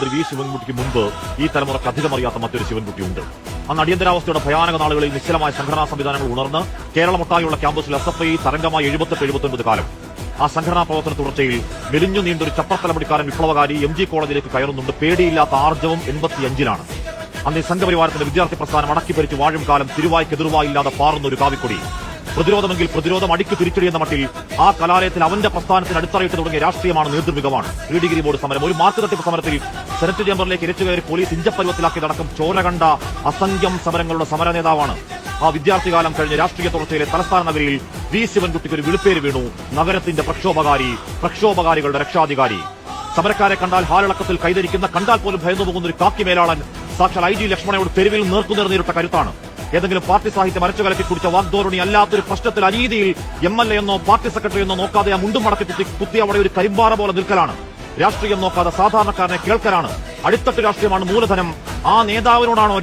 മന്ത്രി വി ശിവൻകുട്ടിക്ക് മുമ്പ് ഈ തലമുറക്ക് അധികം അറിയാത്ത മറ്റൊരു ശിവൻകുട്ടിയുണ്ട്. അന്ന് അടിയന്തരാവസ്ഥയുടെ ഭയാനക നാളുകളിൽ നിശ്ചലമായ സംഘടനാ സംവിധാനങ്ങൾ ഉണർന്ന് കേരളമൊട്ടായുള്ള ക്യാമ്പസിൽ SFI തരംഗമായി 78-79 കാലം. ആ സംഘടനാ പ്രവർത്തന തുടർച്ചയിൽ മെലിഞ്ഞു നീണ്ടൊരു ചപ്പത്തലമുടിക്കാരൻ വിപ്ലവകാരി MG കോളേജിലേക്ക് കയറുന്നുണ്ട്. പേടിയില്ലാത്ത ആർജവം 85-ലാണ്. അന്ന് ഈ സംഘപരിവാരത്തിന്റെ വിദ്യാർത്ഥി പ്രസ്ഥാനം അടക്കിഭരിച്ചു വാഴും കാലം തിരുവായ്ക്കെതിർവായില്ലാതെ പാറുന്ന ഒരു കാവിക്കൊടി. പ്രതിരോധമെങ്കിൽ പ്രതിരോധം, അടിക്ക് തിരിച്ചടിയെന്ന മട്ടിൽ ആ കലാലയത്തിൽ അവന്റെ പ്രസ്ഥാനത്തിന് അടിത്തറയിട്ട് തുടങ്ങിയ രാഷ്ട്രീയമാണ്, നേതൃമികവാണ്. പ്രീ ഡിഗ്രി ബോർഡ് സമരം, ഒരു മാർക്ക് തട്ടിപ്പ് സമരത്തിൽ സെനറ്റ് ചേംബറിലേക്ക് ഇരച്ചുകയറി പോലീസ് ഇഞ്ചപ്പരുവത്തിലാക്കിയതടക്കം ചോര കണ്ട അസംഖ്യം സമരങ്ങളുടെ സമര നേതാവാണ്. ആ വിദ്യാർത്ഥികാലം കഴിഞ്ഞ രാഷ്ട്രീയ തുടർച്ചയിലെ തലസ്ഥാന നഗരിയിൽ വി ശിവൻകുട്ടിക്ക് ഒരു വിളിപ്പേര് വീണു: നഗരത്തിന്റെ പ്രക്ഷോഭകാരികളുടെ രക്ഷാധികാരി. സമരക്കാരെ കണ്ടാൽ ഹാലിളക്കത്തിൽ കൈതരിക്കുന്ന, കണ്ടാൽ പോലും ഭയന്നു പോകുന്ന ഒരു കാക്കി മേലാളൻ സാക്ഷാൽ IG ലക്ഷ്മണയോട് തെരുവിൽ നേർക്കുനേർ നേരിട്ട കരുത്താണ്. ഏതെങ്കിലും പാർട്ടി സാഹിത്യം അരച്ചു കലക്കി കുടിച്ച വാഗ്ദോരണി അല്ലാത്തൊരു പ്രശ്നത്തിൽ അനീതിയിൽ MLA എന്നോ പാർട്ടി സെക്രട്ടറി എന്നോ നോക്കാതെ ആ മുണ്ടും മടക്കി കുത്തി അവിടെ ഒരു കരിമ്പാറ പോലെ നിൽക്കലാണ്. രാഷ്ട്രീയം നോക്കാതെ സാധാരണക്കാരനെ കേൾക്കലാണ്. അടിത്തട്ട് രാഷ്ട്രീയമാണ് മൂലധനം. ആ നേതാവിനോടാണോ